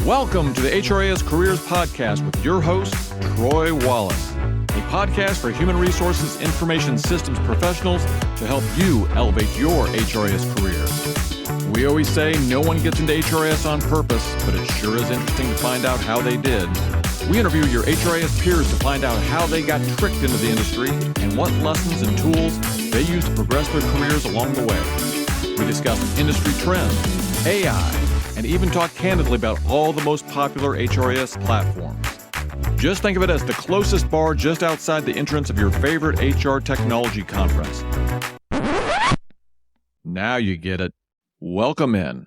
Welcome to the HRIS Careers Podcast with your host, Troy Wallace, a podcast for human resources information systems professionals to help you elevate your HRIS career. We always say no one gets into HRIS on purpose, but it sure is interesting to find out how they did. We interview your HRIS peers to find out how they got tricked into the industry and what lessons and tools they use to progress their careers along the way. We discuss industry trends, AI, and even talk candidly about all the most popular HRIS platforms. Just think of it as the closest bar just outside the entrance of your favorite HR technology conference. Now you get it. Welcome in.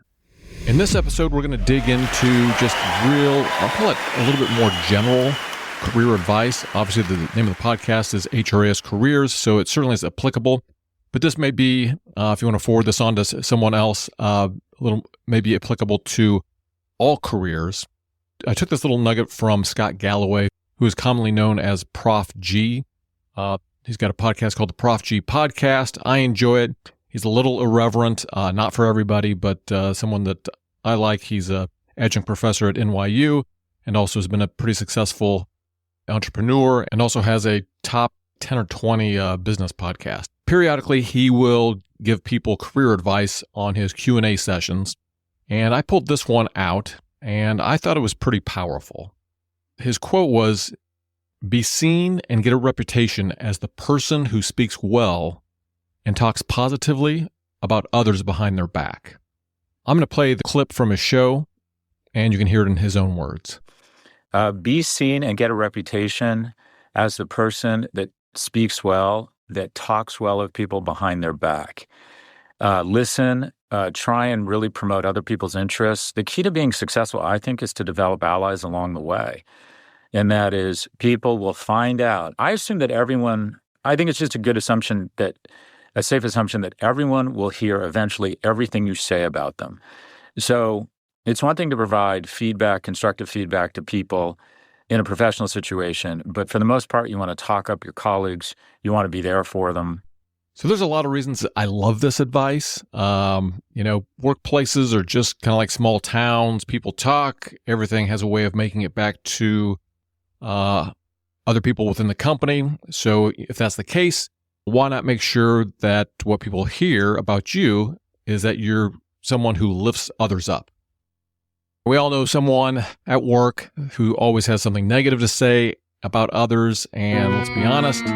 In this episode, we're going to dig into just I'll call it a little bit more general career advice. Obviously, the name of the podcast is HRIS Careers, so it certainly is applicable. But this may be, if you want to forward this on to someone else, a little maybe applicable to all careers. I took this little nugget from Scott Galloway, who is commonly known as Prof G. He's got a podcast called the Prof G Podcast. I enjoy it. He's a little irreverent, not for everybody, but someone that I like. He's an adjunct professor at NYU and also has been a pretty successful entrepreneur and also has a top 10 or 20 business podcast. Periodically, he will give people career advice on his Q&A sessions, and I pulled this one out, and I thought it was pretty powerful. His quote was, "Be seen and get a reputation as the person who speaks well and talks positively about others behind their back." I'm going to play the clip from his show, and you can hear it in his own words. Be seen and get a reputation as the person that speaks well, that talks well of people behind their back. Listen, try and really promote other people's interests. The key to being successful, I think, is to develop allies along the way. And that is, people will find out. I assume that I think it's just a safe assumption that everyone will hear eventually everything you say about them. So it's one thing to provide feedback, constructive feedback to people in a professional situation, but for the most part, you want to talk up your colleagues. You want to be there for them. So there's a lot of reasons that I love this advice. Workplaces are just kind of like small towns. People talk. Everything has a way of making it back to other people within the company. So if that's the case, why not make sure that what people hear about you is that you're someone who lifts others up? We all know someone at work who always has something negative to say about others, and let's be honest, do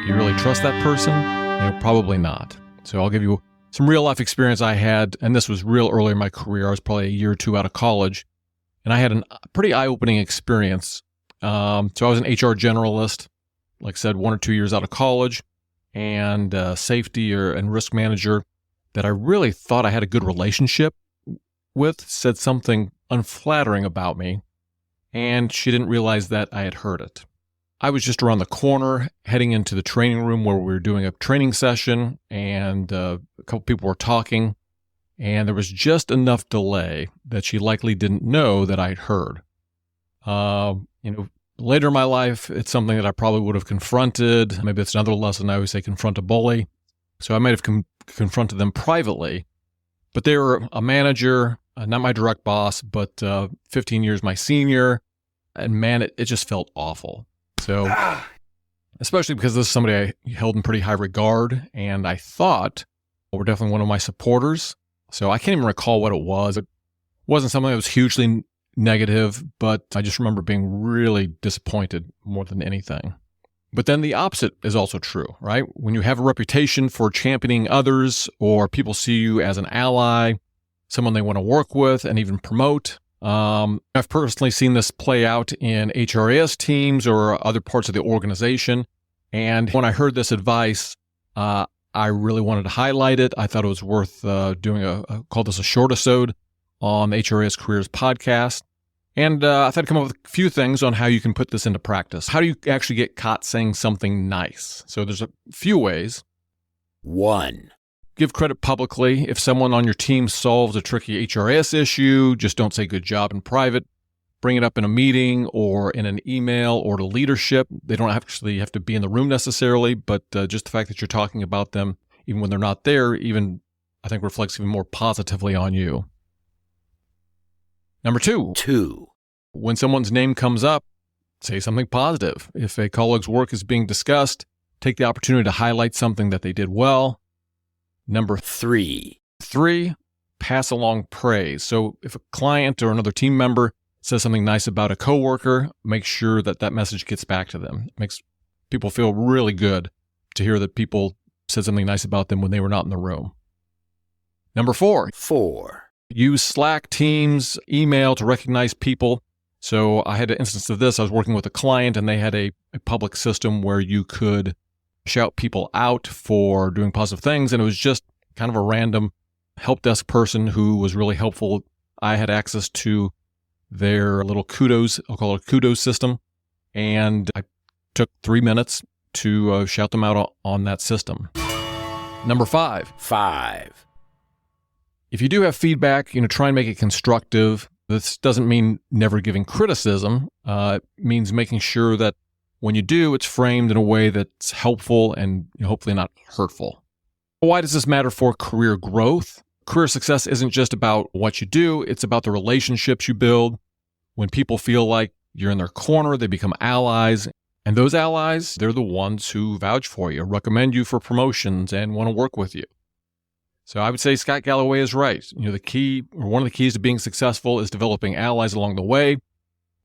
you really trust that person? Probably not. So I'll give you some real life experience I had, and this was real early in my career. I was probably a year or two out of college, and I had a pretty eye-opening experience. So I was an HR generalist, like I said, 1 or 2 years out of college, and safety and risk manager that I really thought I had a good relationship with said something unflattering about me, and she didn't realize that I had heard it. I was just around the corner heading into the training room where we were doing a training session, and a couple people were talking, and there was just enough delay that she likely didn't know that I'd heard. Later in my life, it's something that I probably would have confronted. Maybe it's another lesson. I always say confront a bully. So I might have confronted them privately, but they were a manager, not my direct boss, but 15 years my senior. And man, it just felt awful. So, especially because this is somebody I held in pretty high regard, and I thought were definitely one of my supporters. So I can't even recall what it was. It wasn't something that was hugely negative, but I just remember being really disappointed more than anything. But then the opposite is also true, right? When you have a reputation for championing others, or people see you as an ally, someone they want to work with and even promote. I've personally seen this play out in HRIS teams or other parts of the organization. And when I heard this advice, I really wanted to highlight it. I thought it was worth doing call this a short episode on the HRIS Careers podcast. And I thought I'd come up with a few things on how you can put this into practice. How do you actually get caught saying something nice? So there's a few ways. 1. Give credit publicly. If someone on your team solves a tricky HRIS issue, just don't say good job in private. Bring it up in a meeting or in an email or to leadership. They don't actually have to be in the room necessarily, but just the fact that you're talking about them, even when they're not there, even I think reflects even more positively on you. Number 2, 2. when someone's name comes up, say something positive. If a colleague's work is being discussed, take the opportunity to highlight something that they did well. Number 3. 3, pass along praise. So if a client or another team member says something nice about a coworker, make sure that that message gets back to them. It makes people feel really good to hear that people said something nice about them when they were not in the room. Number 4, 4. use Slack, Teams, email to recognize people. So I had an instance of this. I was working with a client and they had a public system where you could shout people out for doing positive things. And it was just kind of a random help desk person who was really helpful. I had access to their little kudos, I'll call it a kudos system. And I took 3 minutes to shout them out on that system. Number 5. 5. If you do have feedback, try and make it constructive. This doesn't mean never giving criticism. It means making sure that when you do, it's framed in a way that's helpful and hopefully not hurtful. Why does this matter for career growth? Career success isn't just about what you do. It's about the relationships you build. When people feel like you're in their corner, they become allies. And those allies, they're the ones who vouch for you, recommend you for promotions, and want to work with you. So I would say Scott Galloway is right. The key, or one of the keys to being successful, is developing allies along the way.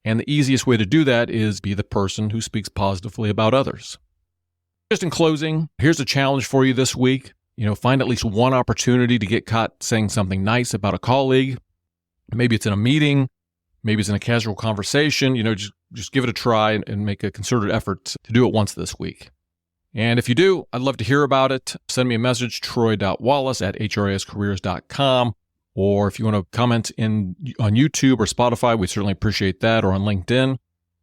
And the easiest way to do that is be the person who speaks positively about others. Just in closing, here's a challenge for you this week. Find at least one opportunity to get caught saying something nice about a colleague. Maybe it's in a meeting. Maybe it's in a casual conversation. Just give it a try and make a concerted effort to do it once this week. And if you do, I'd love to hear about it. Send me a message, troy.wallace@HRISCareers.com. Or if you want to comment on YouTube or Spotify, we certainly appreciate that, or on LinkedIn.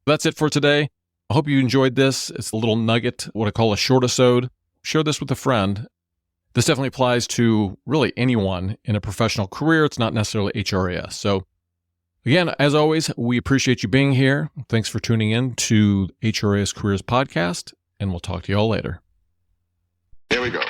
That's it for today. I hope you enjoyed this. It's a little nugget, what I call a short-isode. Share this with a friend. This definitely applies to really anyone in a professional career. It's not necessarily HRIS. So again, as always, we appreciate you being here. Thanks for tuning in to HRIS Careers Podcast, and we'll talk to you all later. Here we go.